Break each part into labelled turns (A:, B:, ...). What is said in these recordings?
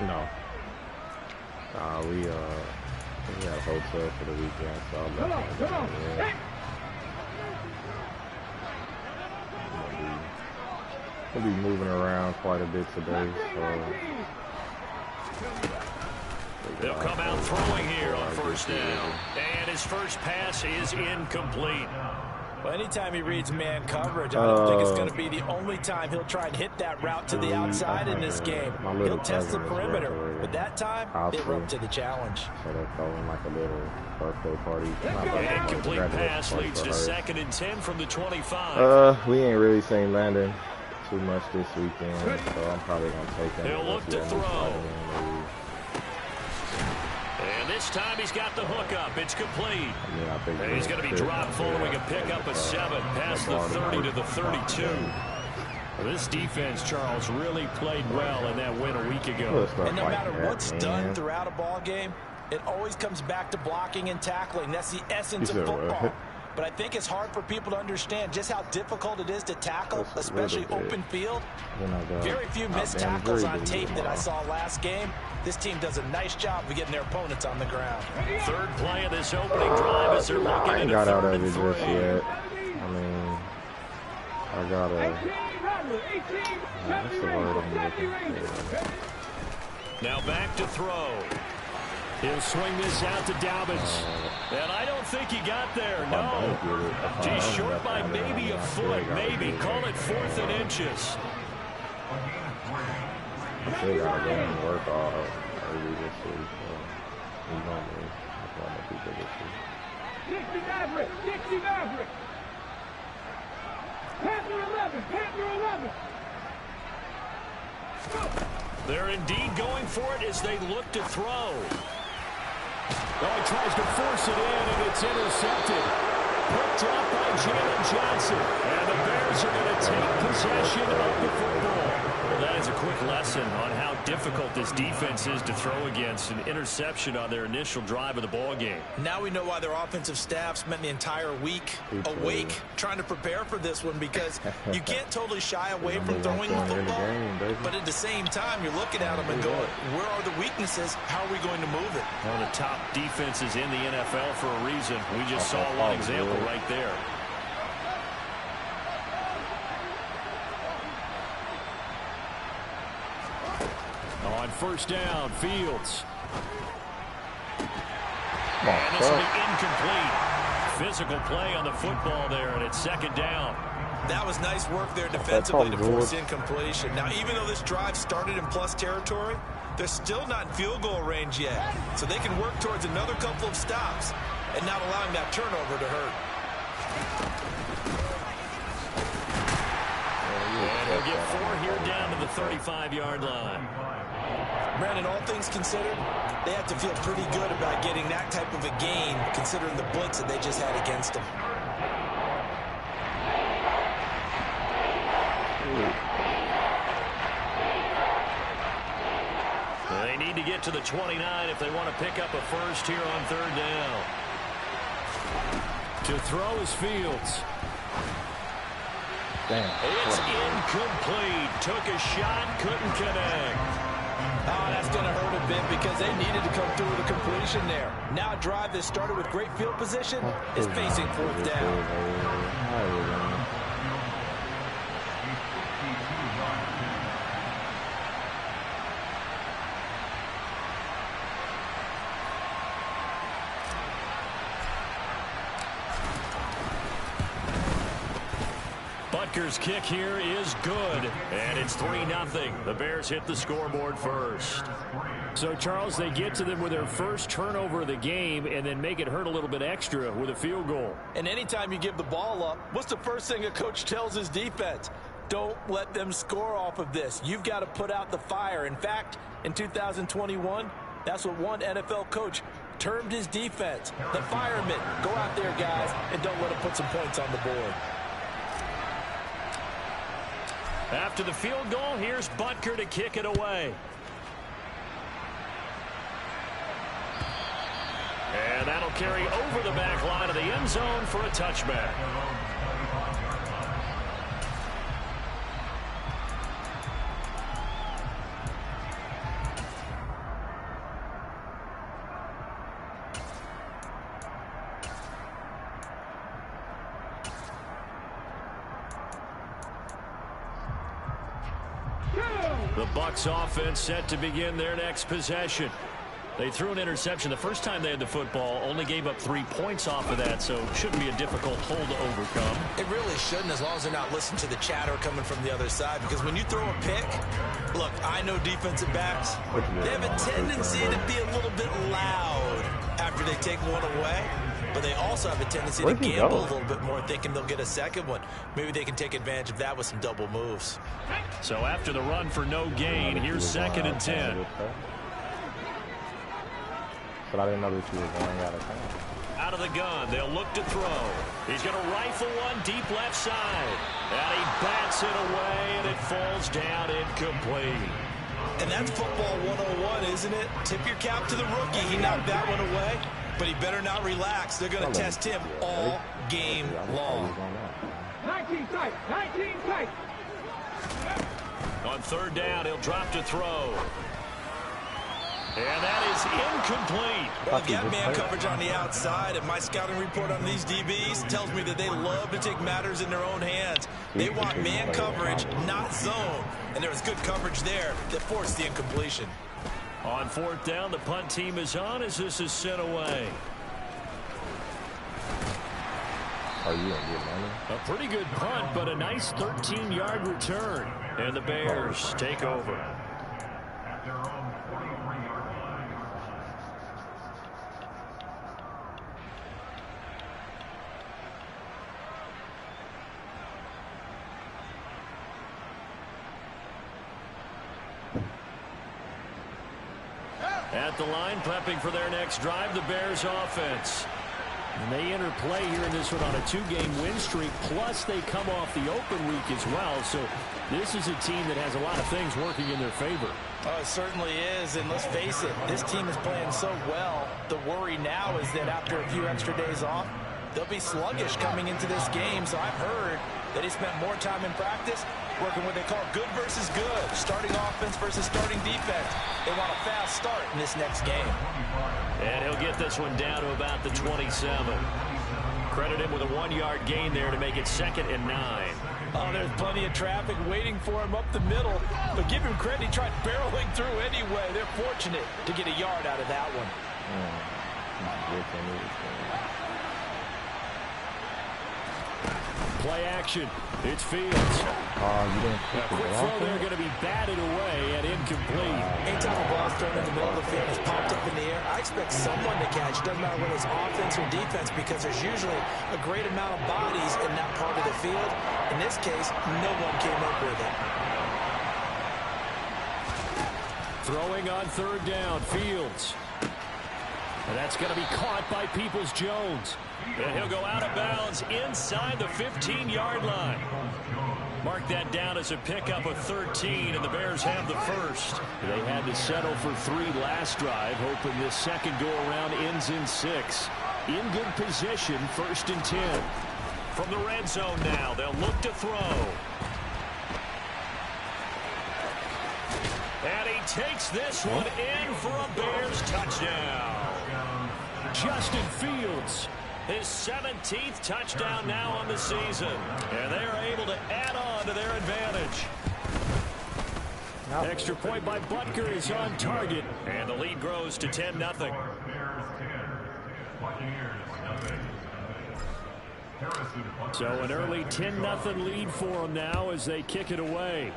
A: No. We got a hotel for the weekend, so I'm I'll be moving around quite a bit today, so
B: they'll come out throwing here on first down, and his first pass is incomplete.
C: Well, anytime he reads man coverage, I don't think it's going to be the only time he'll try and hit that route to the outside in this game. He'll test the perimeter, but that time, they were up to the challenge.
A: So they're throwing like a little birthday party.
B: An incomplete pass leads to 2nd and 10 from the 25.
A: We ain't really seen Landon too much this weekend, so I'm probably going to take him.
B: He'll look to throw. And this time he's got the hook up. It's complete. And he's going to be dropped following a pickup of 7 past the 30 to the 32. Well, this defense, Charles, really played well in that win a week ago.
C: And no matter what's done throughout a ball game, it always comes back to blocking and tackling. That's the essence of football. But I think it's hard for people to understand just how difficult it is to tackle, especially open field. Very few missed tackles on tape that I saw last game. This team does a nice job of getting their opponents on the ground.
B: Third play of this opening drive as they're looking
A: I ain't got out of it just yet. I mean, I got a... What's the word I'm looking for?
B: Now back to throw. He'll swing this out to Dobbins. And I don't think he got there, no. He's short by maybe a foot, maybe. Call it 4th and inches.
A: I still got to go and work all early this week, so he's on me. That's why I'm going to keep it this week.
D: Dixie Maverick! Dixie Maverick! Panther 11! Panther 11!
B: They're indeed going for it as they look to throw. Oh, he tries to force it in, and it's intercepted. Picked up by Jalen Johnson. And the Bears are going to take possession of the football. Well, that is a quick lesson on how difficult this defense is to throw against. An interception on their initial drive of the ball game.
C: Now we know why their offensive staff spent the entire week awake trying to prepare for this one, because you can't totally shy away from throwing the football. But at the same time, you're looking at them and going, where are the weaknesses? How are we going to move it?
B: One of the top defenses in the NFL for a reason. We just saw one example right there. On first down, Fields. And this will be incomplete. Physical play on the football there, and it's 2nd down.
C: That was nice work there defensively to force incompletion. Now, even though this drive started in plus territory, they're still not in field goal range yet. So they can work towards another couple of stops and not allowing that turnover to hurt.
B: And they'll get 4 here down to the 35-yard line.
C: Brandon, all things considered, they have to feel pretty good about getting that type of a gain, considering the blitz that they just had against them.
B: They need to get to the 29 if they want to pick up a first here on 3rd down. To throw is Fields.
A: Damn.
B: It's incomplete. Took a shot, couldn't connect.
C: Oh, that's going to hurt a bit because they needed to come through with a completion there. Now a drive that started with great field position is facing 4th down.
B: Butker's kick here is good, and it's 3-0. The Bears hit the scoreboard first. So, Charles, they get to them with their first turnover of the game and then make it hurt a little bit extra with a field goal.
C: And anytime you give the ball up, what's the first thing a coach tells his defense? Don't let them score off of this. You've got to put out the fire. In fact, in 2021, that's what one NFL coach termed his defense. The firemen. Go out there, guys, and don't let them put some points on the board.
B: After the field goal, here's Butker to kick it away. And that'll carry over the back line of the end zone for a touchback. The Bucs offense set to begin their next possession. They threw an interception the first time they had the football, only gave up 3 points off of that, so it shouldn't be a difficult hole to overcome.
C: It really shouldn't, as long as they're not listening to the chatter coming from the other side, because when you throw a pick, look, I know defensive backs, they have a tendency to be a little bit loud after they take one away, but they also have a tendency to gamble a little bit more, thinking they'll get a second one. Maybe they can take advantage of that with some double moves.
B: So after the run for no gain, here's 2nd and 10.
A: But I didn't know that you were going out of time.
B: Out of the gun, they'll look to throw. He's going to rifle one deep left side. And he bats it away, and it falls down incomplete.
C: And that's football 101, isn't it? Tip your cap to the rookie. He knocked that one away, but he better not relax. They're going to test him all game long.
D: 19 tight, 19 tight.
B: On 3rd down, he'll drop to throw. And that is incomplete.
C: Well, they've got man coverage on the outside, and my scouting report on these DBs tells me that they love to take matters in their own hands. They want man coverage, not zone. And there was good coverage there that forced the incompletion.
B: On 4th down, the punt team is on as this is sent away.
A: Are you going to get money?
B: A pretty good punt, but a nice 13-yard return. And the Bears take over. At the line, prepping for their next drive, the Bears offense. And they enter play here in this one on a 2-game win streak, plus they come off the open week as well. So this is a team that has a lot of things working in their favor.
C: Oh, it certainly is, and let's face it, this team is playing so well. The worry now is that after a few extra days off, they'll be sluggish coming into this game. So I've heard that he spent more time in practice working what they call good versus good, starting offense versus starting defense. They want a fast start in this next game.
B: And he'll get this one down to about the 27. Credit him with a 1-yard gain there to make it 2nd and 9.
C: Oh, there's plenty of traffic waiting for him up the middle. But give him credit, he tried barreling through anyway. They're fortunate to get a yard out of that one.
B: Play action. It's Fields. A quick throw there going to be batted away and incomplete.
C: Anytime a ball's thrown in the middle of the field, it's popped up in the air, I expect someone to catch. Doesn't matter whether it's offense or defense, because there's usually a great amount of bodies in that part of the field. In this case, no one came up with it.
B: Throwing on 3rd down, Fields. And that's going to be caught by Peoples-Jones. And he'll go out of bounds inside the 15-yard line. Mark that down as a pickup of 13, and the Bears have the first. They had to settle for 3 last drive, hoping this second go-around ends in 6. In good position, 1st and 10. From the red zone now, they'll look to throw. And he takes this one in for a Bears touchdown. Justin Fields, his 17th touchdown now on the season. And they are able to add on to their advantage. Extra point by Butker is on target. And the lead grows to 10-0. So an early 10-0 lead for them now as they kick it away.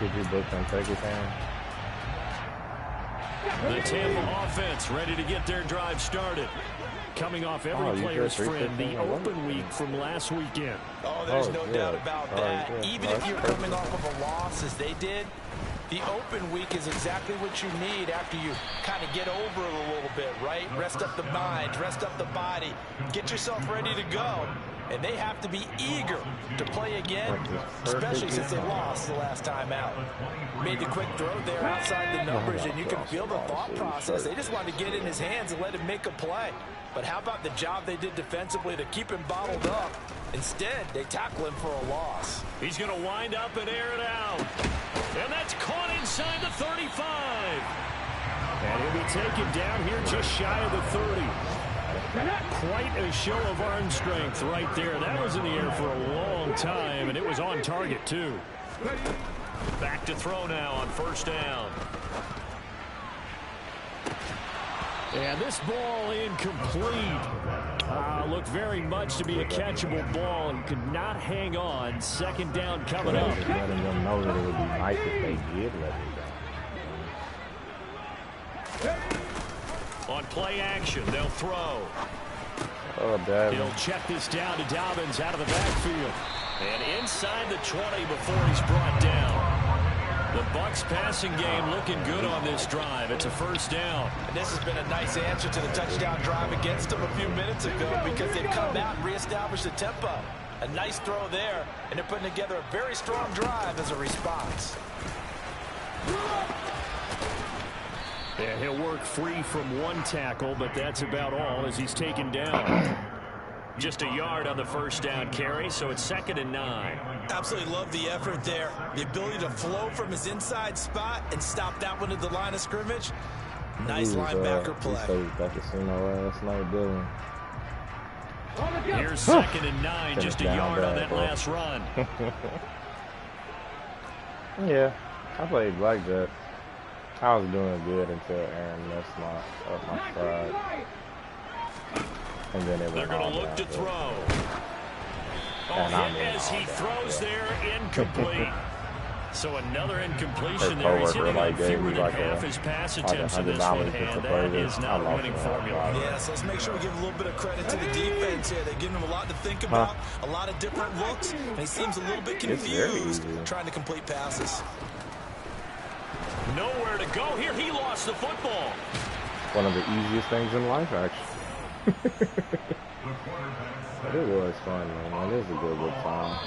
A: Did you book on Turkey fan?
B: The Tampa offense ready to get their drive started. Coming off every player's friend, the open week from last weekend.
C: Oh, there's no doubt about that. Even if you're coming off of a loss as they did, the open week is exactly what you need after you kind of get over it a little bit, right? Rest up the mind, rest up the body, get yourself ready to go. And they have to be eager to play again, especially since they lost the last time out. Made the quick throw there outside the numbers, and you can feel the thought process. They just wanted to get in his hands and let him make a play. But how about the job they did defensively to keep him bottled up? Instead, they tackle him for a loss.
B: He's going to wind up and air it out. And that's caught inside the 35. And he'll be taken down here just shy of the 30. Quite a show of arm strength right there. That was in the air for a long time, and it was on target, too. Back to throw now on first down. And this ball incomplete. Looked very much to be a catchable ball and could not hang on. Second down coming up.
A: Just letting them know that it would be nice if they did let it go.
B: On play action, they'll throw.
A: Oh, Dad.
B: He'll check this down to Dobbins out of the backfield. And inside the 20 before he's brought down. The Bucs passing game looking good on this drive. It's a first down.
C: And this has been a nice answer to the touchdown drive against them a few minutes ago because they've come out and reestablished the tempo. A nice throw there, and they're putting together a very strong drive as a response.
B: Yeah, he'll work free from one tackle, but that's about all as he's taken down. Just a yard on the first down carry, so it's 2nd and 9.
C: Absolutely love the effort there. The ability to flow from his inside spot and stop that one at the line of scrimmage. Nice linebacker play.
A: He was back to Casino last night, didn't he?
B: Here's 2nd and 9, just a yard on that last run.
A: Yeah, I played like that. I was doing good until Aaron messed up my stride. And then
B: they're going to look to throw. Hit as he throws there, incomplete. So another incompletion there. He's hitting on fewer than half his pass attempts in this one, and that is not a winning formula.
C: Yeah, so let's make sure we give a little bit of credit to the defense here. They're giving him a lot to think about, a lot of different looks, and he seems a little bit confused trying to complete passes.
B: Nowhere to go here. He lost the football.
A: One of the easiest things in life, actually. But it was fun, man. It was a good time.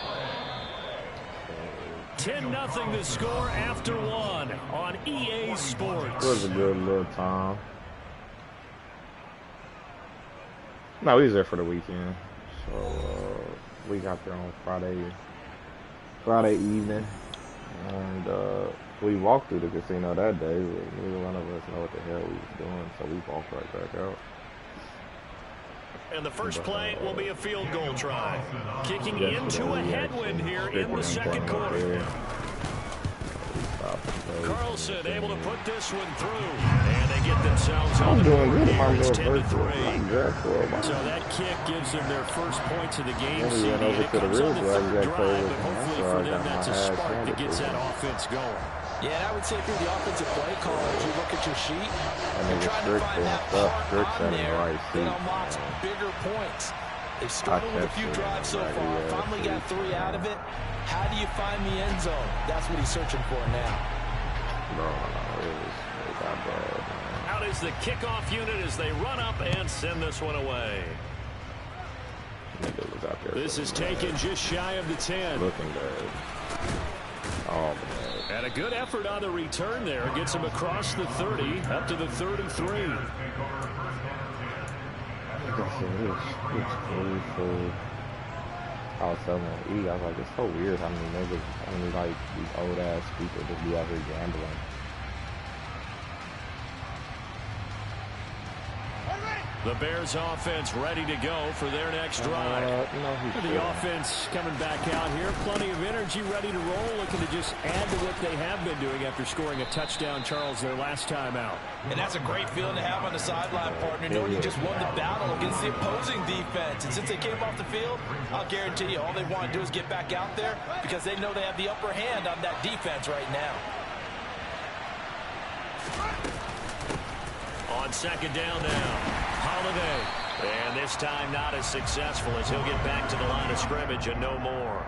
B: 10-0 the score after 1 on EA Sports.
A: It was a good little time. No, we was there for the weekend. So we got there on Friday evening. And we walked through the casino that day. Neither one of us know what the hell we was doing, so we walked right back out.
B: And the first play will be a field goal try. Kicking into a headwind here in the second quarter. Carlson able to put this one through. And they get themselves on the board here. It's 10-3. So that kick gives them their first points of the game. It comes on the third drive, but hopefully for them that's a spark that gets that offense going. Yeah, and I would say if you're the offensive play caller, as you look at your sheet, you're trying to find that part on there that unlocks bigger points. They've struggled with a few drives so far. Finally got 3 out of it. How do you find the end zone? That's what he's searching for now.
A: No, it got bad, man.
B: Out is the kickoff unit as they run up and send this one away.
A: Was out there
B: this is taken just shy of the 10.
A: Looking good. Oh, man.
B: And a good effort on the return there. Gets him across the 30, up to the 33.
A: Like I said, it was cool. I was telling E, I was like, it's so weird how many niggas, like these old ass people just be out here gambling.
B: The Bears offense ready to go for their next drive. The offense coming back out here. Plenty of energy, ready to roll. Looking to just add to what they have been doing after scoring a touchdown, Charles, their last time out.
C: And that's a great feeling to have on the sideline, partner, knowing you just won the battle against the opposing defense. And since they came off the field, I'll guarantee you all they want to do is get back out there because they know they have the upper hand on that defense right now.
B: On second down now. Holiday. And this time not as successful as he'll get back to the line of scrimmage and no more.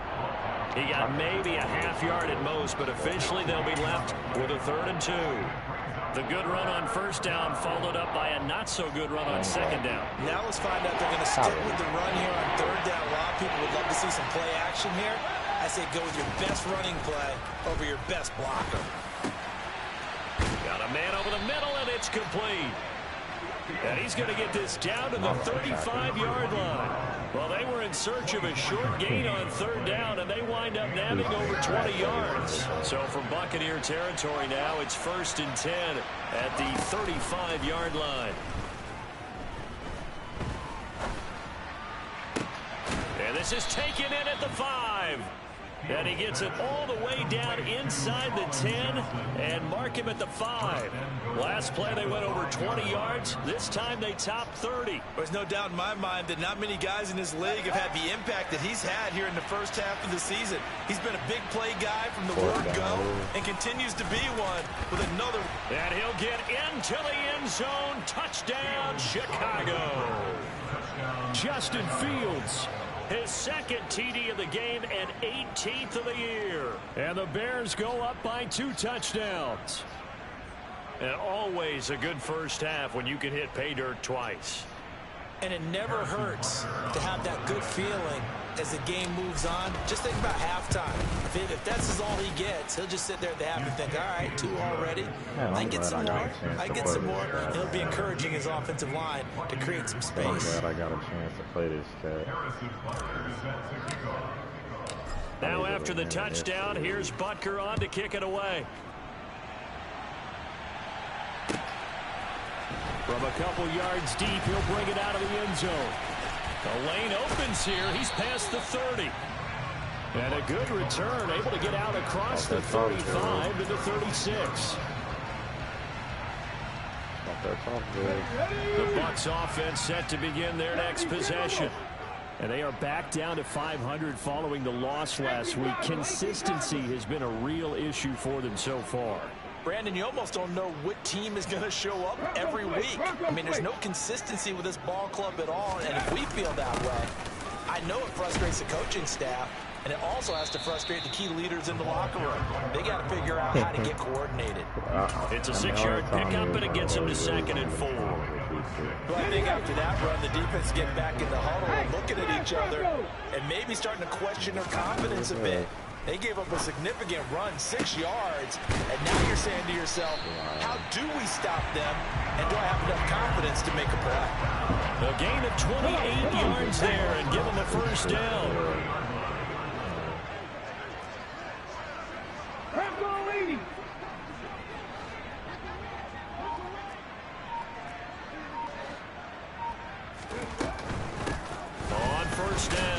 B: He got maybe a half yard at most, but officially they'll be left with a 3rd and 2. The good run on first down followed up by a not-so-good run on second down.
C: Now let's find out they're going to stick with the run here on 3rd down. A lot of people would love to see some play action here. I say go with your best running play over your best blocker.
B: Got a man over the middle, and it's complete. And he's going to get this down to the 35-yard line. Well, they were in search of a short gain on third down, and they wind up nabbing over 20 yards. So from Buccaneer territory now, it's 1st and 10 at the 35-yard line. And this is taken in at the 5. And he gets it all the way down inside the 10 and mark him at the 5. Last play they went over 20 yards. This time they topped 30.
C: There's no doubt in my mind that not many guys in this league have had the impact that he's had here in the first half of the season. He's been a big play guy from the word go and continues to be one with another.
B: And he'll get into the end zone. Touchdown, Chicago. Justin Fields. His second TD of the game and 18th of the year. And the Bears go up by 2 touchdowns. And always a good first half when you can hit pay dirt twice.
C: And it never hurts to have that good feeling as the game moves on. Just think about halftime. If that's all he gets, he'll just sit there at the half and think, all right, 2 already. I get some more. I get some more. And he'll be encouraging his offensive line to create some space.
A: I'm glad I got a chance to play this cat.
B: Now after the touchdown, here's Butker on to kick it away. From a couple yards deep, he'll bring it out of the end zone. The lane opens here. He's past the 30. And a good return, able to get out across the 35 to the 36. The Bucs offense set to begin their next possession. And they are back down to 500 following the loss last week. Consistency has been a real issue for them so far.
C: Brandon, you almost don't know what team is going to show up every week. I mean, there's no consistency with this ball club at all, and if we feel that way, I know it frustrates the coaching staff, and it also has to frustrate the key leaders in the locker room. They got to figure out how to get coordinated.
B: It's a 6-yard pickup, and it gets him to 2nd and 4.
C: Well, I think after that run, the defense get back in the huddle and looking at each other and maybe starting to question their confidence a bit. They gave up a significant run, 6 yards, and now you're saying to yourself, how do we stop them, and do I have enough confidence to make a play?
B: A gain of 28 yards there and give them the first down. On first down.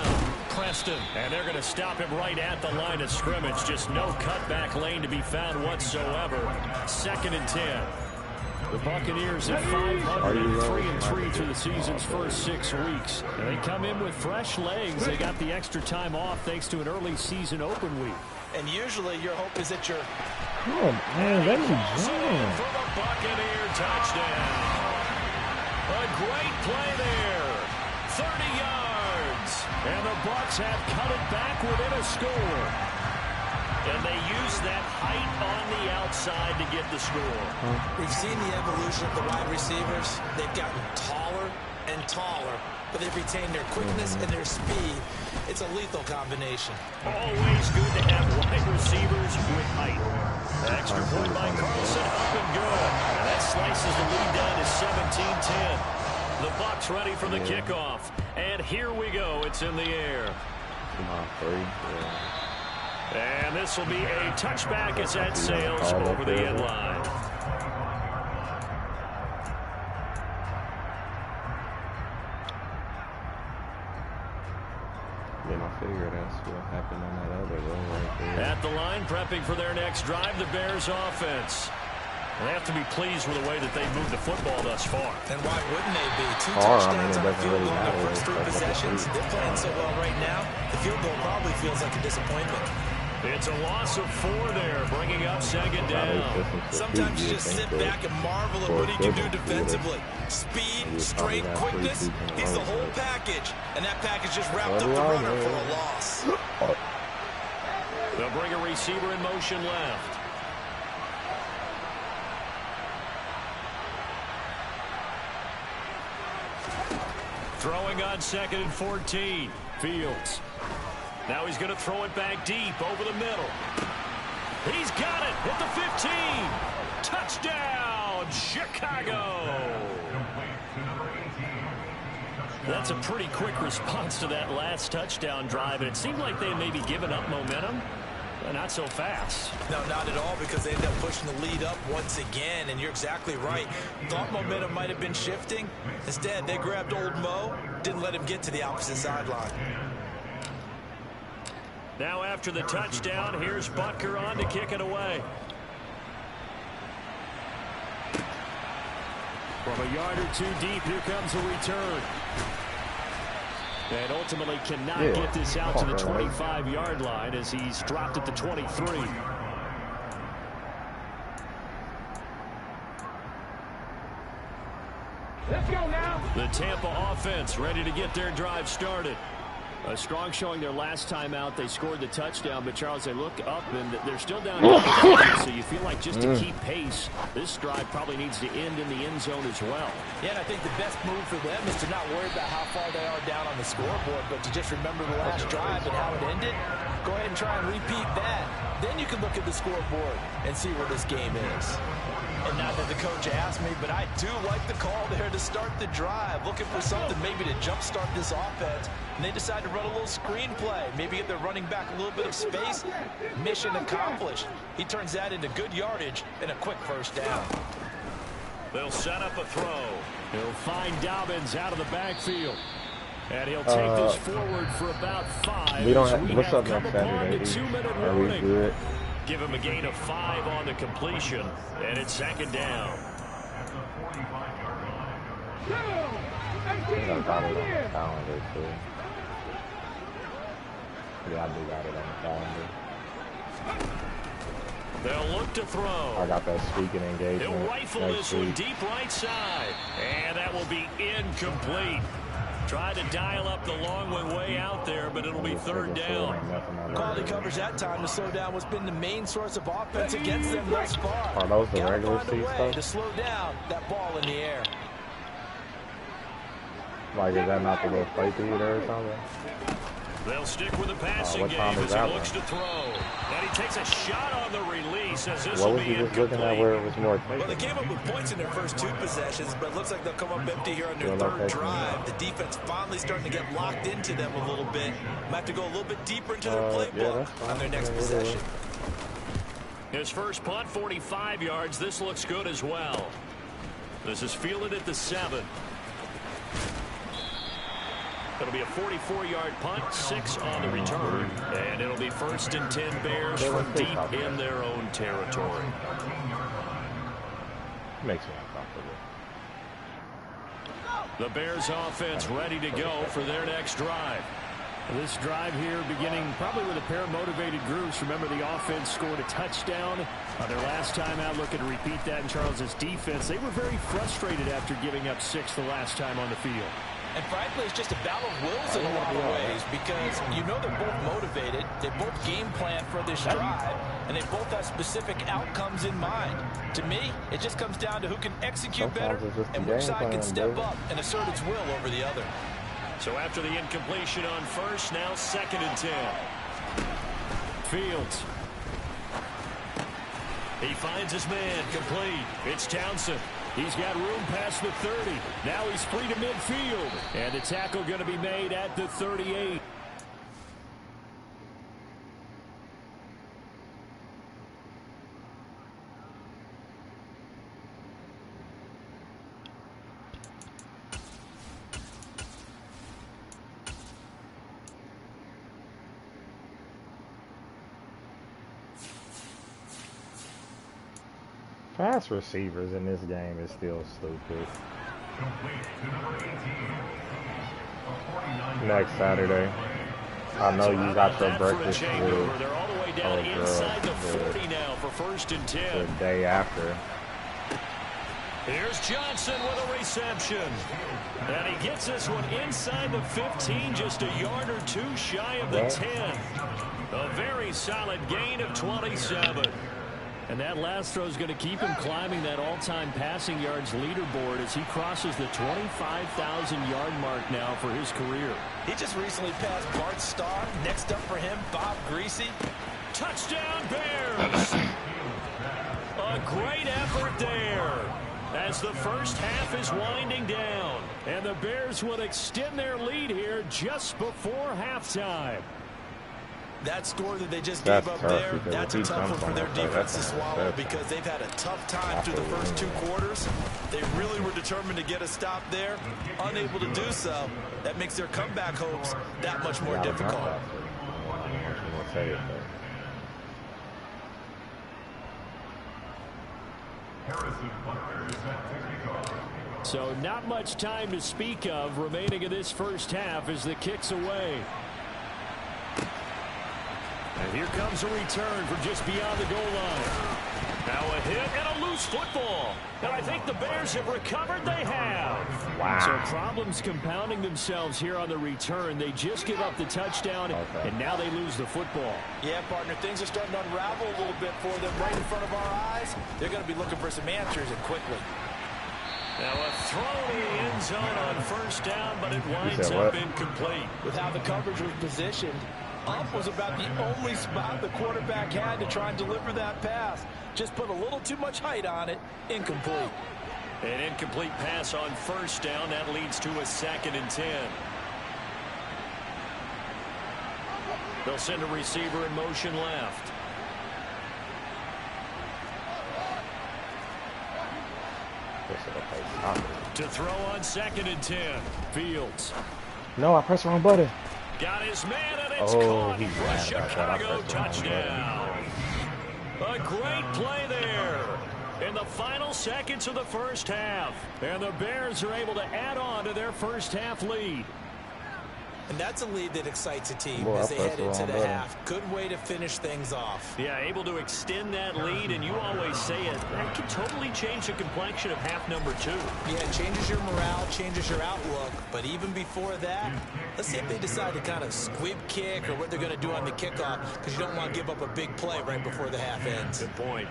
B: And they're going to stop him right at the line of scrimmage. Just no cutback lane to be found whatsoever. 2nd and 10. The Buccaneers at 503 through the season's first 6 weeks. And they come in with fresh legs. They got the extra time off thanks to an early season open week.
C: And usually your hope is that you're...
A: Oh, man, that is wrong.
B: For the Buccaneer touchdown. A great play there. 30 yards. And the Bucs have cut it back within a score. And they use that height on the outside to get the score.
C: We've seen the evolution of the wide receivers. They've gotten taller and taller, but they've retained their quickness and their speed. It's a lethal combination.
B: Always good to have wide receivers with height. The extra point by Carlson up and good. And that slices the lead down to 17-10. The Bucs ready for the kickoff. And here we go. It's in the air. And this will be a touchback as that sails over the end line.
A: Then I figure that's what happened on that other one right there.
B: At the line, prepping for their next drive, the Bears offense. They have to be pleased with the way that they've moved the football thus far.
C: And why wouldn't they be? 2 touchdowns on the field goal in the first 3 possessions. They're playing so well right now, the field goal probably feels like a disappointment.
B: It's a loss of 4 there, bringing up 2nd down.
C: Sometimes you just sit back and marvel at what he can do defensively. Speed, strength, quickness, he's the whole package. And that package just wrapped up the runner for a loss.
B: They'll bring a receiver in motion left. Throwing on 2nd and 14. Fields. Now he's going to throw it back deep over the middle. He's got it at the 15. Touchdown, Chicago. That's a pretty quick response to that last touchdown drive. And it seemed like they may be giving up momentum. Not so fast.
C: No, not at all, because they ended up pushing the lead up once again, and you're exactly right. Thought momentum might have been shifting. Instead, they grabbed old Mo, didn't let him get to the opposite sideline.
B: Now after the touchdown, here's Butker on to kick it away. From a yard or two deep, here comes a return. And ultimately cannot get this out to the 25-yard line as he's dropped at the 23.
D: Let's go now.
B: The Tampa offense ready to get their drive started. A strong showing their last time out. They scored the touchdown, but Charles, they look up and they're still down. So you feel like just to keep pace, this drive probably needs to end in the end zone as well.
C: Yeah, and I think the best move for them is to not worry about how far they are down on the scoreboard, but to just remember the last drive and how it ended. Go ahead and try and repeat that. Then you can look at the scoreboard and see where this game is. And not that the coach asked me, but I do like the call there to start the drive. Looking for something maybe to jumpstart this offense. And they decide to run a little screen play. Maybe get their running back a little bit of space. Mission accomplished. He turns that into good yardage and a quick first down.
B: They'll set up a throw. He'll find Dobbins out of the backfield. And he'll take this forward for about 5.
A: We don't have, what's up next Saturday? Are we good?
B: Give him a gain of 5 on the completion, and it's 2nd down.
A: I got it on the calendar too. Yeah, I do got it on the calendar.
B: They'll look to throw.
A: I got that speaking engagement.
B: He'll rifle this one deep right side, and that will be incomplete. Tried to dial up the long way out there, but it'll be 3rd down.
C: Quality covers that time to slow down what's been the main source of offense against them thus far.
A: Are those the regular season stuff?
C: To slow down that ball in the air.
A: Like, is that not the little play theater or something?
B: They'll stick with the passing game as he looks to throw. And he takes a shot on the release as this will be incomplete. What was he just looking at where it was more taken?
C: Well, they came up with points in their first 2 possessions, but it looks like they'll come up empty here on their 3rd drive. The defense finally starting to get locked into them a little bit. Might have to go a little bit deeper into their playbook on their next possession.
B: His first punt, 45 yards. This looks good as well. This is fielded at the 7. It'll be a 44-yard punt, 6 on the return, and it'll be 1st and 10 Bears from deep in their own territory.
A: Makes me uncomfortable.
B: The Bears offense ready to go for their next drive. This drive here beginning probably with a pair of motivated groups. Remember, the offense scored a touchdown on their last time out. Looking to repeat that in Charles's defense. They were very frustrated after giving up 6 the last time on the field.
C: And frankly, it's just a battle of wills in a lot of ways, because you know they're both motivated, they both game plan for this drive, and they both have specific outcomes in mind. To me, it just comes down to who can execute better and which side can step up and assert its will over the other.
B: So after the incompletion on 1st, now 2nd and 10. Fields. He finds his man complete. It's Townsend. He's got room past the 30. Now he's free to midfield. And the tackle going to be made at the 38.
A: Pass receivers in this game is still stupid. Next Saturday. I know you got your breakfast with
B: They're all the way down inside the 40 now for 1st and 10.
A: The day after.
B: Here's Johnson with a reception. And he gets this one inside the 15, just a yard or 2 shy of the 10. A very solid gain of 27. And that last throw is going to keep him climbing that all-time passing yards leaderboard as he crosses the 25,000-yard mark now for his career.
C: He just recently passed Bart Starr. Next up for him, Bob Greasy.
B: Touchdown, Bears! A great effort there. as the first half is winding down. And the Bears will extend their lead here just before halftime.
C: That score that they just gave up there, that's a tough one for their defense to swallow because they've had a tough time through the first 2 quarters. They really were determined to get a stop there, unable to do so. That makes their comeback hopes that much more difficult.
B: So not much time to speak of remaining in this first half as the kick's away. And here comes a return from just beyond the goal line. Now a hit and a loose football. And I think the Bears have recovered. They have.
A: Wow.
B: So problems compounding themselves here on the return. They just give up the touchdown, and now they lose the football.
C: Yeah, partner, things are starting to unravel a little bit for them right in front of our eyes. They're going to be looking for some answers, and quickly.
B: Now a throw in the end zone on first down, but it winds up incomplete.
C: With how the coverage was positioned, up was about the only spot the quarterback had to try and deliver that pass. Just put a little too much height on it. Incomplete.
B: An incomplete pass on first down. That leads to a 2nd and 10. They'll send a receiver in motion left. To throw on 2nd and 10. Fields.
A: No, I pressed the wrong button.
B: Got his man, and it's caught for a Chicago touchdown. A great play there in the final seconds of the first half. And the Bears are able to add on to their first half lead.
C: And that's a lead that excites a team as they head into the half. Good way to finish things off.
B: Yeah, able to extend that lead, and you always say it. That can totally change the complexion of half number 2.
C: Yeah, it changes your morale, changes your outlook. But even before that, let's see if they decide to kind of squib kick or what they're going to do on the kickoff, because you don't want to give up a big play right before the half ends.
B: Good point.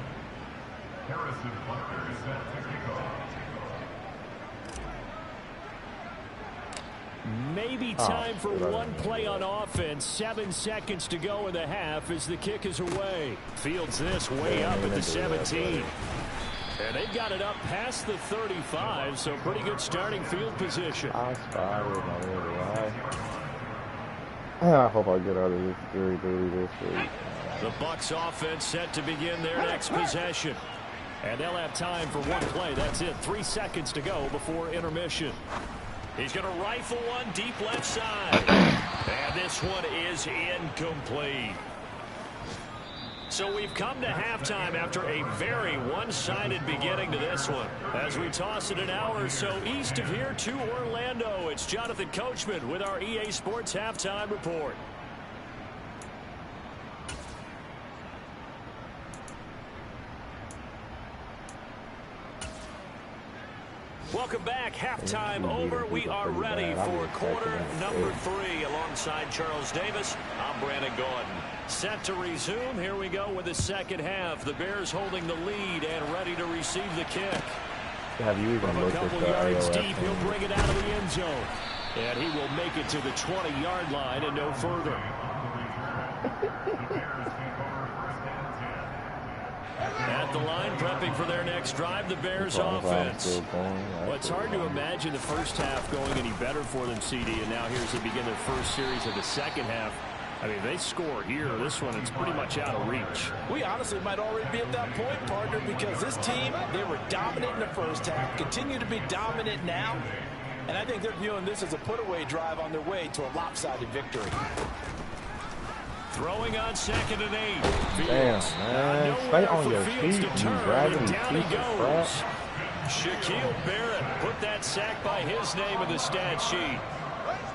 B: Maybe time for one play on offense. 7 seconds to go in the half as the kick is away. Fields this way up at the 17. And they've got it up past the 35, so pretty good starting field position.
A: I hope I get out of this 3-3 this week.
B: The Bucs offense set to begin their next possession. And they'll have time for one play. That's it. 3 seconds to go before intermission. He's going to rifle one deep left side. And this one is incomplete. So we've come to halftime after a very one-sided beginning to this one. As we toss it an hour or so east of here to Orlando, it's Jonathan Coachman with our EA Sports Halftime Report. Welcome back. Halftime over. We are ready for quarter number 3 alongside Charles Davis. I'm Brandon Gordon. Set to resume. Here we go with the second half. The Bears holding the lead and ready to receive the kick.
A: Have you even looked at the
B: couple yards
A: iOS
B: deep, he'll bring it out of the end zone. And he will make it to the 20-yard line and no further. At the line, prepping for their next drive, the Bears offense. Well, it's hard to imagine the first half going any better for them, CD, and now here's to begin their first series of the second half. I mean, they score here. This one, it's pretty much out of reach.
C: We honestly might already be at that point, partner, because this team, they were dominant in the first half, continue to be dominant now, and I think they're viewing this as a put-away drive on their way to a lopsided victory.
B: Throwing on 2nd and 8.
A: Fields. Damn, man. Stay on your feet. You grabbing
B: down he
A: feet
B: goes. Shaquille Barrett put that sack by his name in the stat sheet.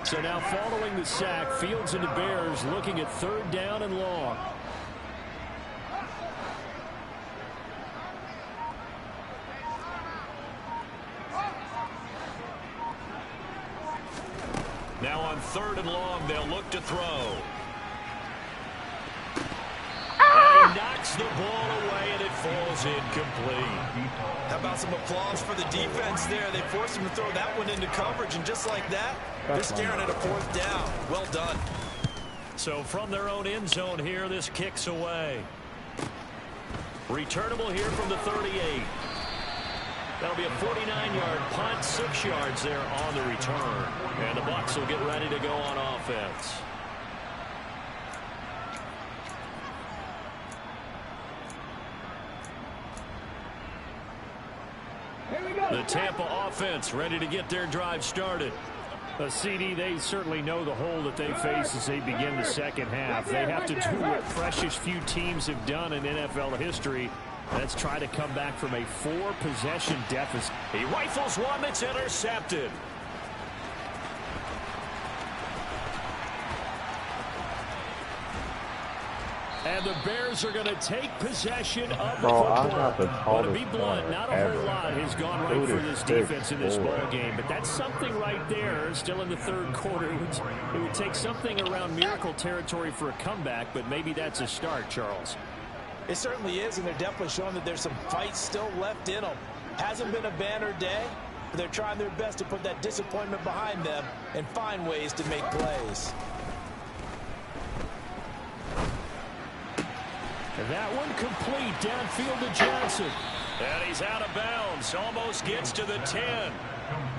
B: So now following the sack, Fields and the Bears looking at 3rd down and long. Now on 3rd and long, they'll look to throw. And he knocks the ball away, and it falls incomplete.
C: How about some applause for the defense there? They forced him to throw that one into coverage, and just like that, they're staring at a 4th down. Well done.
B: So from their own end zone here, this kicks away. Returnable here from the 38. That'll be a 49-yard punt, 6 yards there on the return. And the Bucs will get ready to go on offense. The Tampa offense ready to get their drive started.
E: CD, they certainly know the hole that they face as they begin the second half. They have to do what precious few teams have done in NFL history. Let's try to come back from a 4-possession deficit.
B: He rifles one that's intercepted. And the Bears are going to take possession of the football. But to be blunt, not a whole lot has gone right for this defense in this ball game. But that's something right there. Still in the third quarter. It would take something around miracle territory for a comeback, but maybe that's a start, Charles.
C: It certainly is, and they're definitely showing that there's some fight still left in them. Hasn't been a banner day, but they're trying their best to put that disappointment behind them and find ways to make plays.
B: And that one complete downfield to Johnson. And he's out of bounds. Almost gets to the 10.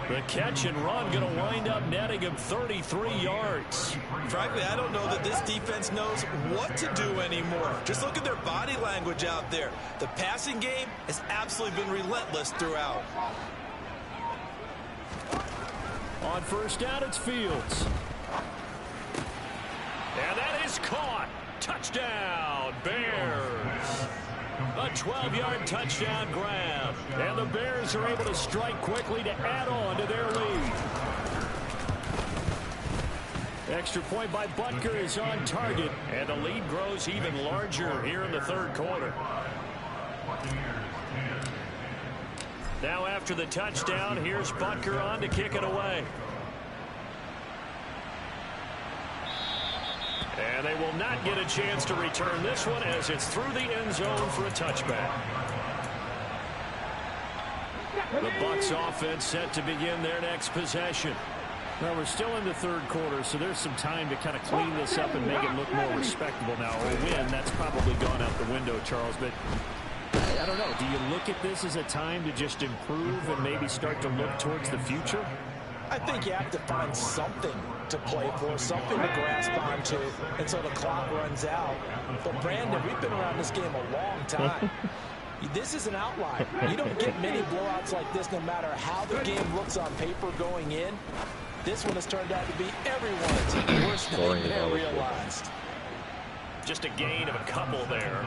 B: The catch and run going to wind up netting him 33 yards.
C: Frankly, I don't know that this defense knows what to do anymore. Just look at their body language out there. The passing game has absolutely been relentless throughout.
B: On first down, it's Fields. And that is caught. Touchdown, Bears. A 12-yard touchdown grab. And the Bears are able to strike quickly to add on to their lead. Extra point by Butker is on target. And the lead grows even larger here in the third quarter. Now after the touchdown, here's Butker on to kick it away. And they will not get a chance to return this one as it's through the end zone for a touchback. The Bucs offense set to begin their next possession.
E: Well, we're still in the third quarter, so there's some time to kind of clean this up and make it look more respectable now. A win, that's probably gone out the window, Charles, but I don't know. Do you look at this as a time to just improve and maybe start to look towards the future?
C: I think you have to find something to play for, something to grasp onto until the clock runs out. But, Brandon, we've been around this game a long time. This is an outlier. You don't get many blowouts like this no matter how the game looks on paper going in. This one has turned out to be everyone's worst nightmare realized.
B: Just a gain of a couple there.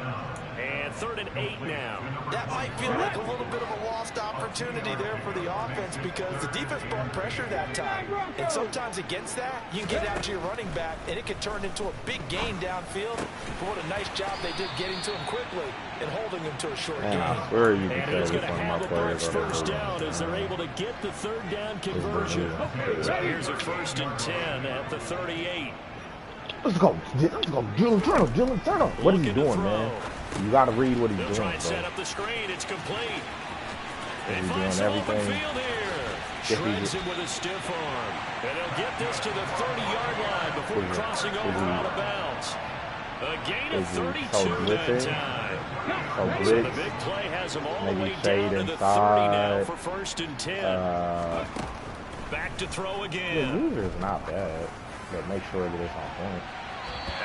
B: And 3rd and 8 now.
C: That might feel like a little bit of a lost opportunity there for the offense because the defense brought pressure that time. And sometimes against that, you can get out to your running back, and it can turn into a big gain downfield. But what a nice job they did getting to him quickly and holding him to a short gain.
B: And he's going to have the Bucs first down as they're able to get the 3rd down conversion. So here's a 1st and 10 at the 38.
A: Let's go. Jalen Turner. What are you doing, man? You got to read what he's doing,
B: try and
A: bro.
B: set up the screen. It's complete.
A: He's doing everything.
B: Shreds him with a stiff arm. And they'll get this to the 30-yard line before crossing over out of bounds. A gain of 32 that time. So the big play has him all the way down to the 30 now for 1st and 10. Back to throw again.
A: The is not bad, but make sure that it's on point.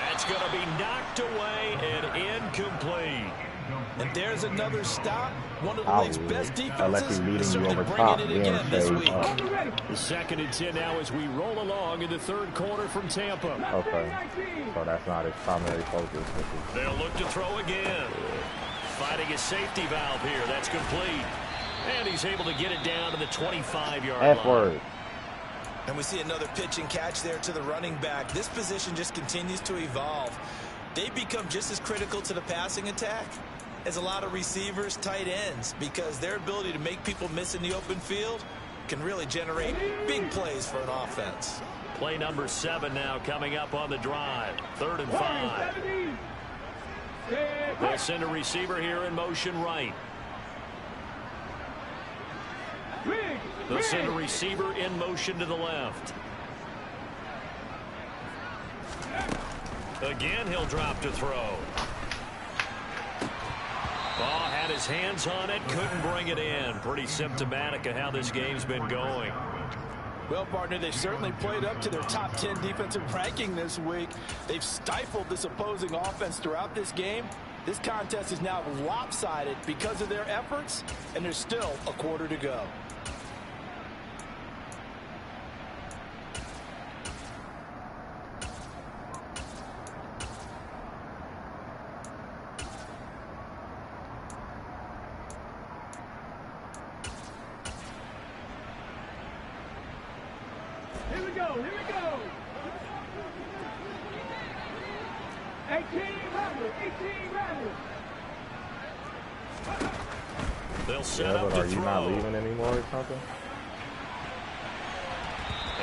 B: That's going to be knocked away and incomplete.
C: And there's another stop. One of the league's best defenses is
A: you over
C: bringing
A: top,
C: it again this week.
B: The 2nd and 10 now as we roll along in the 3rd quarter from Tampa.
A: Okay, so that's not his primary focus.
B: They'll look to throw again. Fighting a safety valve here. That's complete. And he's able to get it down to the 25-yard line.
A: F-word.
C: And we see another pitch and catch there to the running back. This position just continues to evolve. They become just as critical to the passing attack as a lot of receivers, tight ends, because their ability to make people miss in the open field can really generate big plays for an offense.
B: Play number 7 now coming up on the drive. 3rd and 5. They'll send a receiver here in motion right. They'll send a receiver in motion to the left. Again, he'll drop to throw. Ball Had his hands on it, couldn't bring it in. Pretty symptomatic of how this game's been going.
C: Well, partner, they've certainly played up to their top 10 defensive ranking this week. They've stifled this opposing offense throughout this game. This contest is now lopsided because of their efforts, and there's still a quarter to go.
D: Here we go, here we go. 18 runners, 18 runners.
B: They'll set
A: Yeah,
B: up
A: but
B: to
A: are you
B: throw.
A: not leaving anymore or something?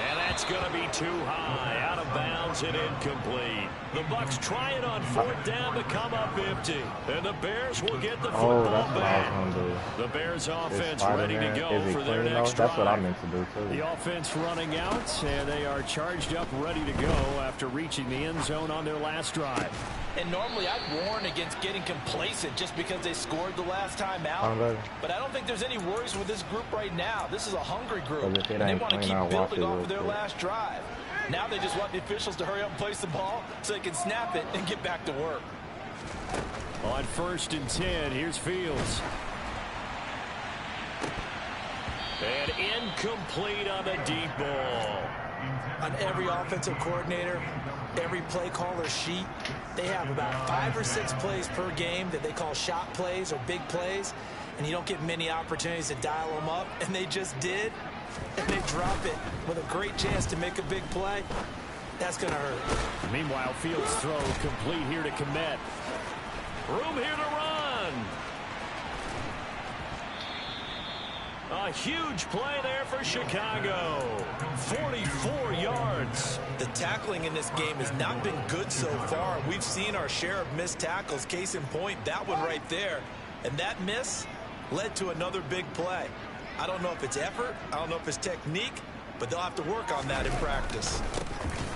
B: And that's going to be too high. Out of bounds and incomplete. The Bucs try it on fourth down to come up empty. And the Bears will get the football
A: that's what I was
B: back.
A: gonna do.
B: The Bears
A: Is
B: offense ready to
A: Spider-Man,
B: go
A: is he
B: for their
A: clean though?
B: next
A: That's what I
B: drive.
A: meant to do too.
E: The offense running out, and they are charged up, ready to go after reaching the end zone on their last drive.
C: And normally I'd warn against getting complacent just because they scored the last time out. But I don't think there's any worries with this group right now. This is a hungry group,
A: But if it
C: and they
A: ain't
C: want to
A: clean,
C: keep
A: I'll watch
C: building
A: it
C: off
A: real
C: of their
A: quick.
C: last drive. Now they just want the officials to hurry up and place the ball so they can snap it and get back to work.
E: On 1st and 10, here's Fields.
B: And incomplete on the deep ball.
C: On every offensive coordinator, every play caller sheet, they have about 5 or 6 plays per game that they call shot plays or big plays, and you don't get many opportunities to dial them up, and they just did, and they drop it with a great chance to make a big play. That's going to hurt.
E: Meanwhile, Fields' throw complete here to Kmet.
B: Room here to run. A huge play there for Chicago. 44 yards.
C: The tackling in this game has not been good so far. We've seen our share of missed tackles. Case in point, that one right there. And that miss led to another big play. I don't know if it's effort, I don't know if it's technique, but they'll have to work on that in practice.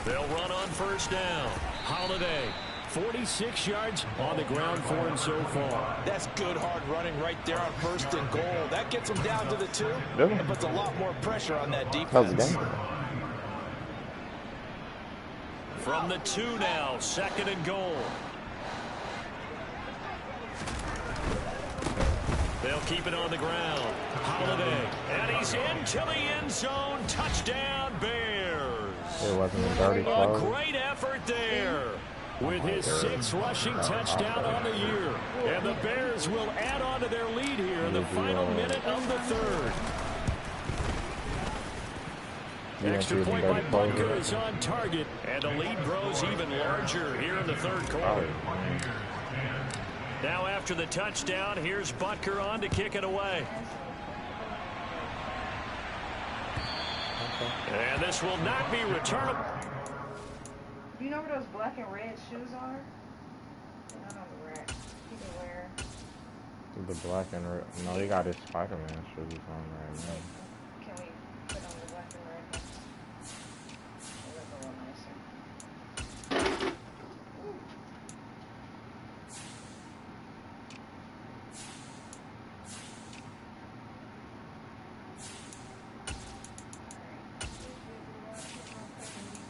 B: They'll run on first down. Holiday.
E: 46 yards on the ground for him so far.
C: That's good hard running right there on 1st and goal. That gets them down to the 2
A: Really?
C: and puts a lot more pressure on that
A: How's the
C: defense.
A: game?
B: From the 2 now, 2nd and goal. They'll keep it on the ground. Holiday. And he's into the end zone. Touchdown, Bears.
A: It wasn't a dirty
B: A
A: close.
B: great effort there.
E: With his 6th rushing touchdown on the year. And the Bears will add on to their lead here in the final minute of the 3rd. Extra point by Bunker is on target. And the lead grows even larger here in the 3rd quarter. Now after the touchdown, here's Butker on to kick it away. And this will not be returnable.
F: Do you know where those black and red shoes are? They're not on the rack. You can wear.
A: The black and red. No, they got his Spider-Man shoes on right now.
F: Can we put on the black and red ones? They look a little nicer.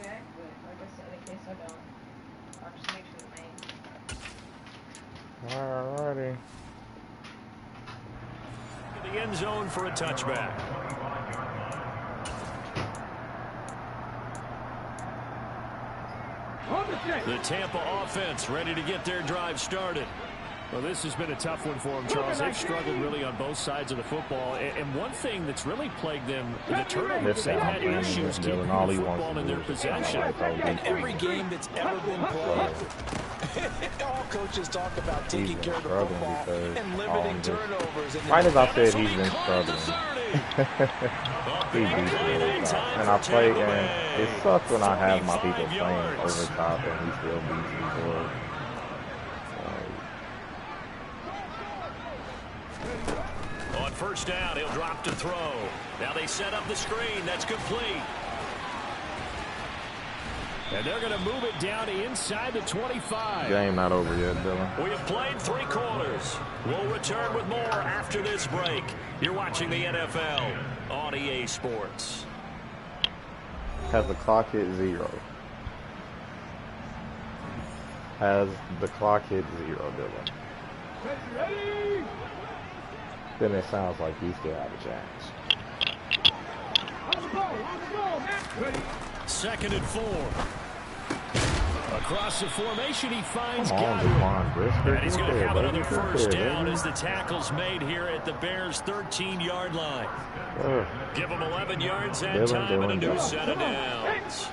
F: Back, but like I said, in case I don't, I'll just make sure the main.
A: Alrighty.
B: The end zone for a touchback. The Tampa offense ready to get their drive started.
E: Well, this has been a tough one for them, Charles. They've struggled really on both sides of the football. And one thing that's really plagued them, the turnovers. They've had issues keeping the football in their possession.
C: In every game that's ever been played, all coaches talk about taking care of the football and limiting turnovers.
A: Right as I said, he's been struggling. He beats me. And I play, and it sucks when I have my people playing over top and he still beats me for it.
B: On first down, he'll drop to throw. Now they set up the screen. That's complete.
E: And they're going to move it down to inside the 25.
A: Game not over yet, Dylan.
B: We have played 3 quarters. We'll return with more after this break. You're watching the NFL on EA Sports.
A: Has the clock hit 0? Has the clock hit 0, Dylan?
D: Ready?
A: Then it sounds like you still have a chance.
D: On the ball, Matt. Ready?
E: 2nd and 4. Across the formation, he finds
A: Come on,
E: Godwin.
A: Devon Brisker.
E: And he's going to have another
A: Good
E: first
A: there,
E: down
A: baby.
E: as the tackle's made here at the Bears' 13-yard line.
A: Ugh.
B: Give them 11 yards that
A: Dylan,
B: time and a new
A: Dylan.
B: set of downs.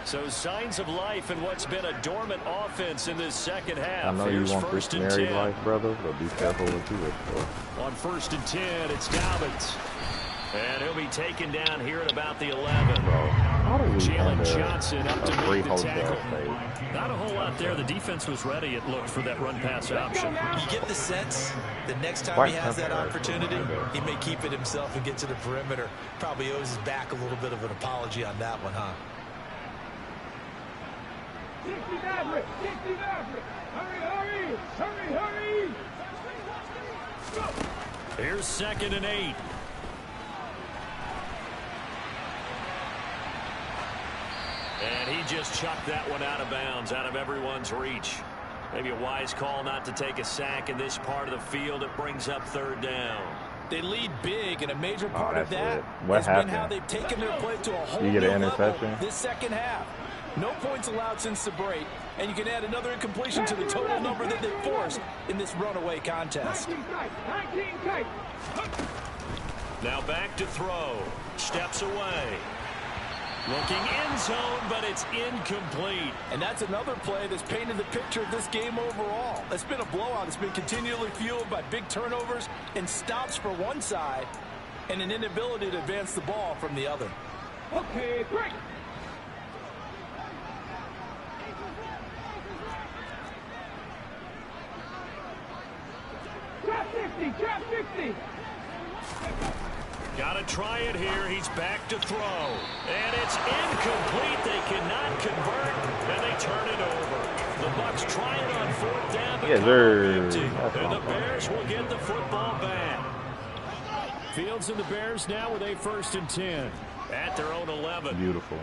B: So signs of life in what's been a dormant offense in this second half.
A: I know you
B: Here's
A: want this
B: 1st and
A: married
B: 10.
A: life, brother, but be careful what you wish for.
E: On 1st and 10, it's Dobbins.
B: And he'll be taken down here at about the 11.
A: Bro, how do we
E: Jalen
A: end
E: Johnson up to
A: a free
E: make the
A: hotel
E: tackle.
A: stay?
E: Not a whole lot there. The defense was ready, it looked, for that run-pass option.
C: You get the sense that next time he has that opportunity, he may keep it himself and get to the perimeter. Probably owes his back a little bit of an apology on that one, huh?
D: 60 Maverick. 60 Maverick. Hurry, hurry. Hurry, hurry. Go.
E: Here's 2nd and 8.
B: And he just chucked that one out of bounds, out of everyone's reach. Maybe a wise call not to take a sack in this part of the field. It brings up 3rd down.
C: They lead big, and a major part of
A: that's
C: that
A: it. What
C: has been
A: happened?
C: how they've taken their play to a whole
A: You get
C: new
A: an
C: level
A: interception?
C: this second half. No points allowed since the break, and you can add another incompletion to the total number that they forced in this runaway contest.
D: 19 tight. 19 tight.
B: Now back to throw. Steps away. Looking end zone, but it's incomplete.
C: And that's another play that's painted the picture of this game overall. It's been a blowout. It's been continually fueled by big turnovers and stops for one side and an inability to advance the ball from the other.
D: Okay, break. Trap 50. Trap 50.
B: Got to try it here. He's back to throw. And it's incomplete. They cannot convert, and they turn it over. The Bucs try it on 4th down, but
A: Yes,
B: come
A: sir.
B: up empty.
A: That's
B: And the
A: awesome.
B: Bears will get the football back.
E: Fields and the Bears now with a 1st and 10.
B: At their own 11.
A: Beautiful.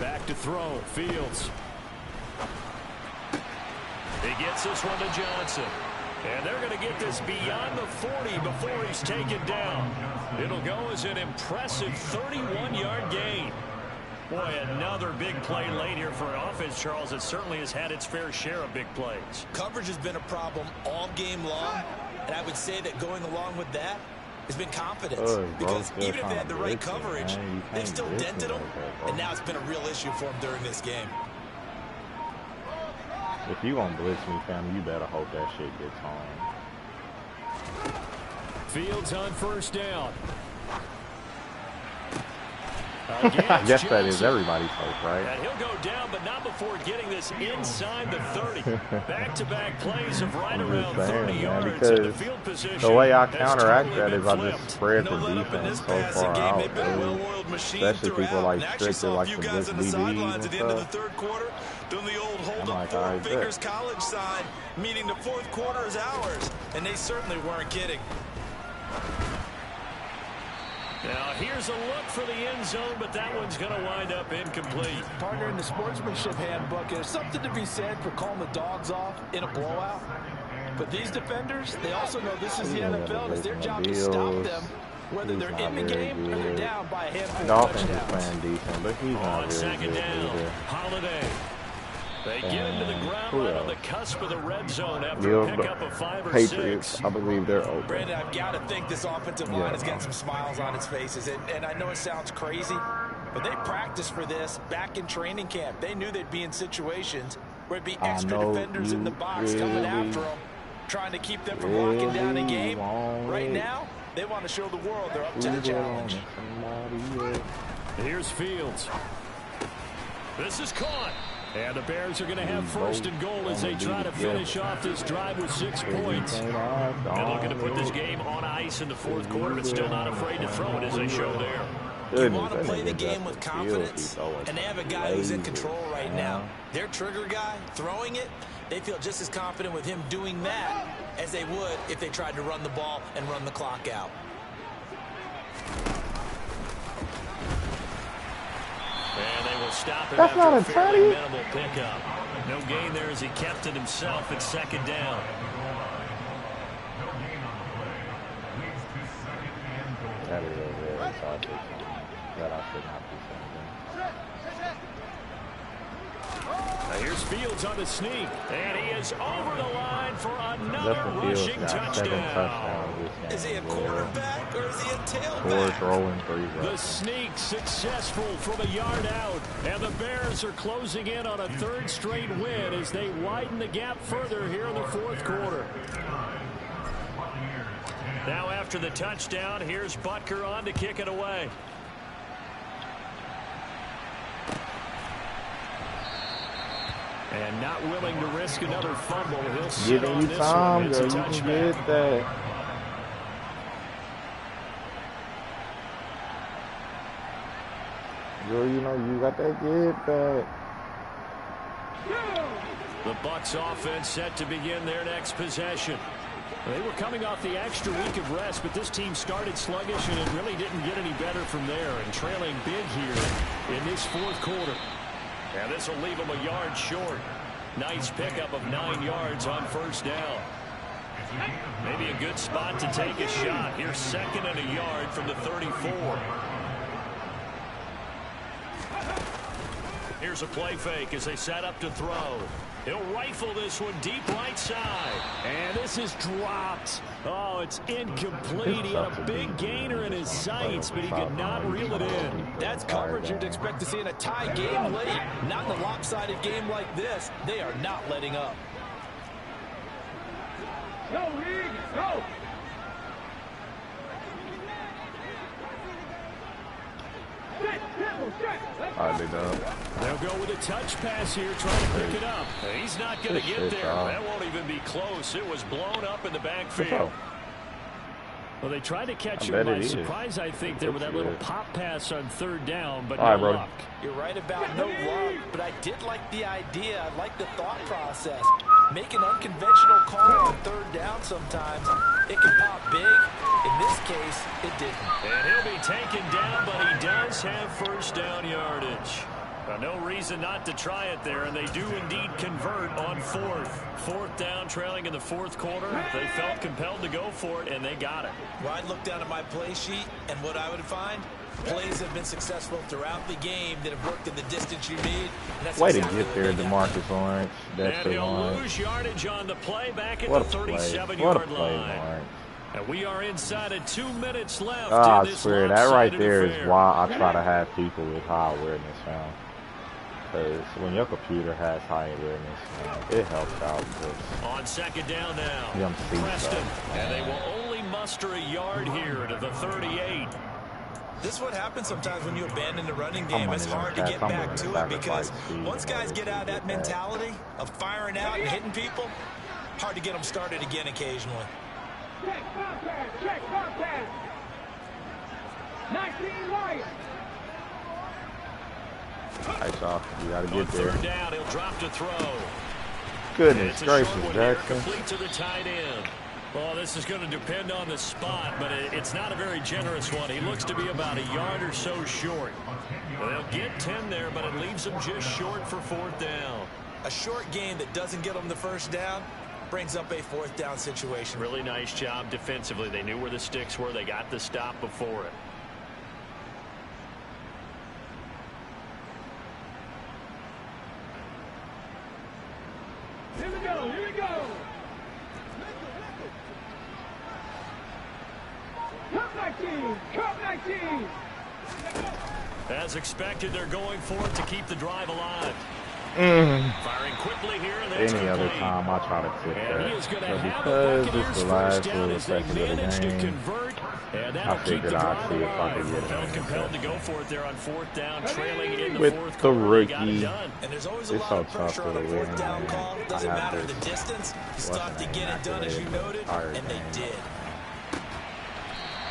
E: Back to throw. Fields.
B: He gets this one to Johnson. And they're going to get this beyond the 40 before he's taken down. It'll go as an impressive 31-yard gain. Boy, another big play late here for an offense, Charles. It certainly has had its fair share of big plays.
C: Coverage has been a problem all game long, and I would say that going along with that has been confidence. Because even if they had the right coverage, they've still dented them, and now it's been a real issue for them during this game.
A: If you gonna blitz me, fam, you better hope that shit gets home.
E: Fields on 1st down.
A: I guess that is everybody's hope, right?
B: And he'll go down, but not before getting this inside the 30. Back-to-back plays of right around 30 yards in the field position.
A: The way I
B: has
A: counteract
B: totally
A: that is
B: been
A: I just spread the defense so far out. Especially people like Strick that like to blitz DBs and stuff.
C: Doing the old hold
A: I'm
C: up
A: like,
C: four
A: all right,
C: fingers
A: bet.
C: college sign, meaning the 4th quarter is ours. And they certainly weren't kidding.
B: Now here's a look for the end zone, but that one's going to wind up incomplete.
C: Partner, in the sportsmanship handbook, there's something to be said for calling the dogs off in a blowout. But these defenders, they also know this is the NFL. It's their job to stop them, whether they're in the game or they're down by a handful of
A: Dolphins is
C: touchdowns.
A: playing decent, but he's not
B: On
A: very
B: 2nd
A: good
B: down,
A: either.
B: Holiday. They get into the ground
A: who
B: right on the
A: else?
B: cusp of the red zone after
A: Bills,
B: a pickup of 5 or
A: Patriots,
B: 6.
A: I believe they're open.
C: Brandon, I've got to think this offensive line has got some smiles on its faces. And I know it sounds crazy, but they practiced for this back in training camp. They knew they'd be in situations where it'd be extra defenders in the box coming after them, trying to keep them from locking down a game. Right now, they want to show the world they're up to the challenge.
E: Here's Fields.
B: This is caught.
E: And the Bears are going to have 1st and goal as they try to finish off this drive with 6 points.
B: And looking to put this game on ice in the 4th quarter, but still not afraid to throw it as they show there.
C: You want to play the game with confidence, and they have a guy who's in control right now. Their trigger guy, throwing it, they feel just as confident with him doing that as they would if they tried to run the ball and run the clock out.
E: And they will stop him
A: That's
E: after
A: not
E: a
A: a
E: fairly
A: tutty.
E: minimal pickup. No gain there as he kept it himself at second down.
A: That is a very topic that I should not be saying.
E: Now here's Fields on the sneak, and he is over the line for another
A: Justin Fields
E: rushing
A: got 7
E: touchdown.
A: touchdowns this game.
C: Is he a quarterback or is he a
A: 4
C: tailback?
A: throwing, 3
E: The
A: rushing.
E: sneak successful from a yard out, and the Bears are closing in on a 3rd straight win as they widen the gap further here in the 4th quarter. Now after the touchdown, here's Butker on to kick it away. And not willing to risk another fumble. He'll sit
A: Giving
E: on
A: you
E: this
A: time,
E: one. It's
A: girl.
E: a
A: You can
E: touchback.
A: get that. Girl, you know you got that get back.
E: The Bucs offense set to begin their next possession. They were coming off the extra week of rest, but this team started sluggish, and it really didn't get any better from there, and trailing big here in this 4th quarter. And this will leave them a yard short. Nice pickup of 9 yards on 1st down. Maybe a good spot to take a shot. Here's 2nd and a yard from the 34. Here's a play fake as they set up to throw. He'll rifle this one deep right side. And this is dropped. Oh, it's incomplete. He had a big gainer in his sights, but he could not reel it in.
C: That's coverage you'd expect to see in a tie game late. Not in a lopsided game like this. They are not letting up.
D: Go, Reed, go!
A: All right, big dog.
E: They'll go with a touch pass here, trying to pick it up. He's not going to get there. That won't even be close. It was blown up in the backfield. Well, they tried to catch him by surprise, I think, there with that little pop pass on 3rd down, but no luck.
C: You're right about no luck, but I did like the idea. I like the thought process. Make an unconventional call on 3rd down sometimes. It can pop big. In this case, it didn't.
E: And he'll be taken down, but he does have 1st down yardage. No reason not to try it there, and they do indeed convert on 4th. 4th down, trailing in the 4th quarter. They felt compelled to go for it, and they got it.
C: Well, I'd look down at my play sheet, and what I would find, plays have been successful throughout the game that have worked in the distance you need.
A: Way to get there, DeMarcus Lawrence. That's
E: and he'll lose yardage on the play back at
A: the
E: 37-yard line. And we are inside of 2 minutes left.
A: I swear, that right there is why I try to have people with high awareness, man. Because when your computer has high awareness, it helps out.
E: On 2nd down now, Preston. And they will only muster a yard here to the 38.
C: This is what happens sometimes when you abandon the running game. It's hard to get back to it because once guys get out of that mentality of firing out and hitting people, hard to get them started again occasionally.
D: Check contact, check contact. 19 Lions.
A: Nice off. You got to get there.
E: 3rd down, he'll drop to throw.
A: Goodness gracious, Jackson.
E: Complete to the tight end. Well, this is going to depend on the spot, but it's not a very generous one. He looks to be about a yard or so short. They'll get 10 there, but it leaves them just short for 4th down.
C: A short game that doesn't get them the 1st down brings up a 4th down situation.
E: Really nice job defensively. They knew where the sticks were. They got the stop before it.
D: Here we go, here we go. Cup 19, Cup 19.
E: As expected, they're going for it to keep the drive alive. Firing quickly here, and that's
A: Any other
E: complete.
A: time, I try to tip
E: And he
A: that.
E: is going to
A: But
E: have
A: because
E: the
A: this is the
E: Buccaneers
A: last
E: first down
A: little
E: as they
A: second of
E: manage
A: the
E: to
A: game,
E: convert, and
A: I
E: that'll keep the
A: figured I'd
E: drive
A: see if I could
E: alive.
A: get it.
E: Felt compelled to go for it there on 4th down, trailing in the
A: With
E: 4th
A: the
E: quarter. They got it
A: rookie.
E: done.
C: And there's always a
A: It's
C: lot
A: so
C: of pressure
A: tough
C: on a
A: to
C: 4th
A: win.
C: down call. Doesn't
A: I have
C: matter the
A: this-
C: distance. You still have to
A: what's
C: get
A: the
C: it done as you
A: name?
C: noted,
A: Tired
C: and they
A: game.
C: did.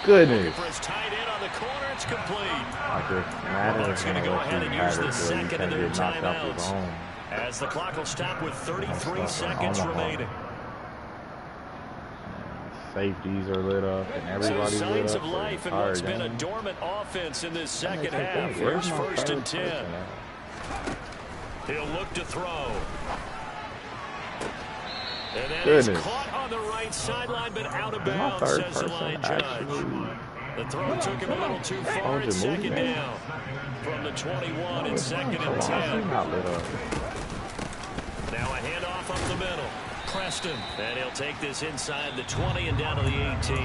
A: goodness.
B: For his tight end on the corner, it's complete.
A: Madden is
B: going to go ahead and use the second of their
A: timeouts.
B: timeouts as the clock will stop with 33 seconds remaining.
A: Safeties are lit up and everybody's lit up.
B: Signs of life in what's been a dormant offense in this second half. Here's 1st and 10. He'll look to throw. And that is caught on the right sideline, but out of bounds, says the line judge. The throw took him a little too far. It's 2nd down from the 21 and 2nd and 10. Now a handoff up the middle. Preston, and he'll take this inside the 20 and down to the 18.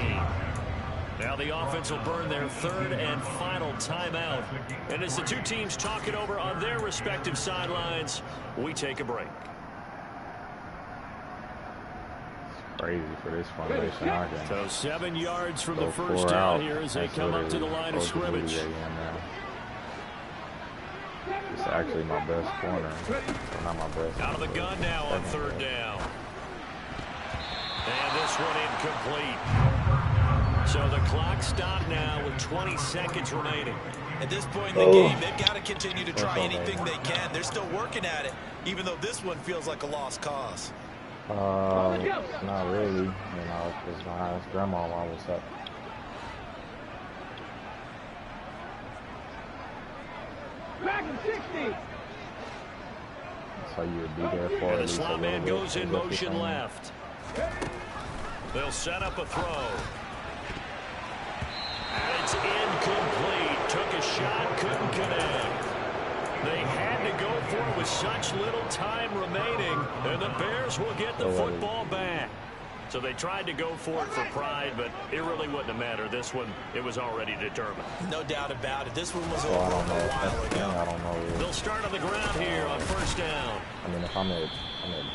B: Now the offense will burn their 3rd and final timeout. And as the two teams talk it over on their respective sidelines, we take a break.
A: Crazy for this formation.
B: So 7 yards from the first down here as they come up to the line of scrimmage.
A: It's actually my best corner. Well, not my best.
B: Out of the gun now on 3rd down. And this one incomplete. So the clock stopped now with 20 seconds remaining.
C: At this point in the game, they've got to continue to try anything they can. They're still working at it, even though this one feels like a lost cause.
A: Not really. You know, because my grandma was up.
D: Back in 60.
A: So you would be there for
B: it. And the slot man goes in motion left. They'll set up a throw. And it's incomplete. Took a shot, couldn't connect. They had to go for it with such little time remaining, and the Bears will get the football back. So they tried to go for it for pride, but it really wouldn't have mattered. This one, it was already determined.
C: No doubt about it. This one was over a while ago.
A: I don't know.
B: They'll start on the ground here on 1st down.
A: I mean, if I'm at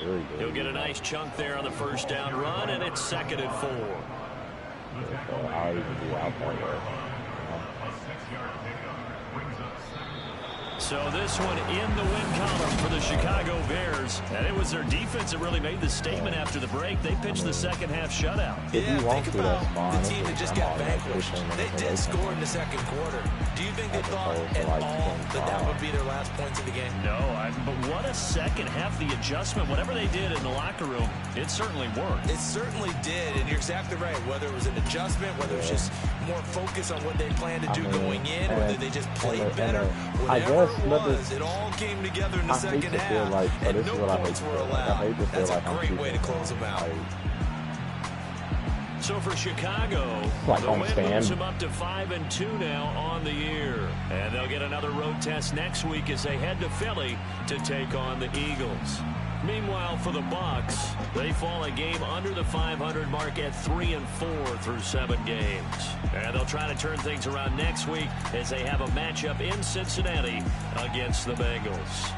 A: very good.
B: He'll get a nice chunk there on the 1st down run, and it's 2nd and 4.
A: I'll even be out there.
B: So this one in the win column for the Chicago Bears. And it was their defense that really made the statement after the break. They pitched the second half shutout.
C: Yeah, think about the team that just got vanquished. They did score in the second quarter. Do you think they thought at all that would be their last points of the game?
B: No, but what a second half. The adjustment, whatever they did in the locker room, it certainly worked.
C: It certainly did, and you're exactly right. Whether it was an adjustment, whether it was just more focus on what they planned to do going in, whether they just played better, whatever it was, it all came together in the second half, and no points were allowed. That's a great way to close them out.
B: So for Chicago, the win moves them up to 5-2 now on the year. And they'll get another road test next week as they head to Philly to take on the Eagles. Meanwhile, for the Bucs, they fall a game under the 500 mark at 3-4 through 7 games. And they'll try to turn things around next week as they have a matchup in Cincinnati against the Bengals.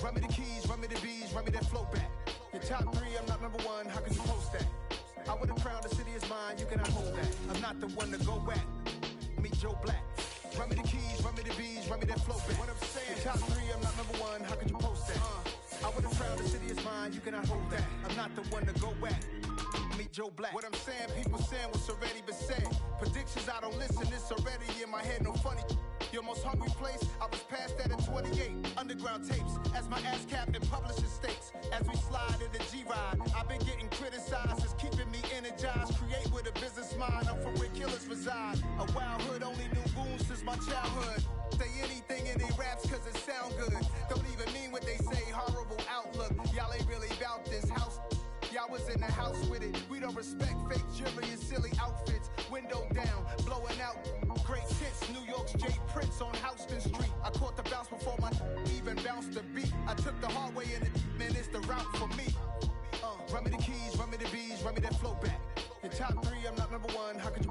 G: Run me the keys, run me the bees, run me that flow back. Your top 3, I'm not number 1, how can you post that? I would have crowned the city is mine, you cannot hold that. I'm not the one to go back. meet Joe Black. Run me the keys, run me the bees, run me that flow back. What I'm saying, top 3, I'm not number 1, how could you post that? I would've found the city is mine, you cannot hold that. I'm not the one to go at. Meet Joe Black. What I'm saying, people saying what's already been said. Predictions, I don't listen, it's already in my head, no funny. Your most hungry place, I was past that at 28. Underground tapes, as my ass cap in publishing states. As we slide in the G-Ride, I've been getting criticized, it's keeping me energized. Create with a business mind, I'm from where killers reside. A wild hood, only knew goons since my childhood. Say anything in they raps cause it sound good. Don't even mean what they say, horrible outlook. Y'all ain't really about this house. Y'all was in the house with it. We don't respect fake jewelry and silly outfits. Window down, blowing out great hits. New York's J. Prince on Houston Street. I caught the bounce before my even bounced the beat. I took the hard way in it, man, it's the route.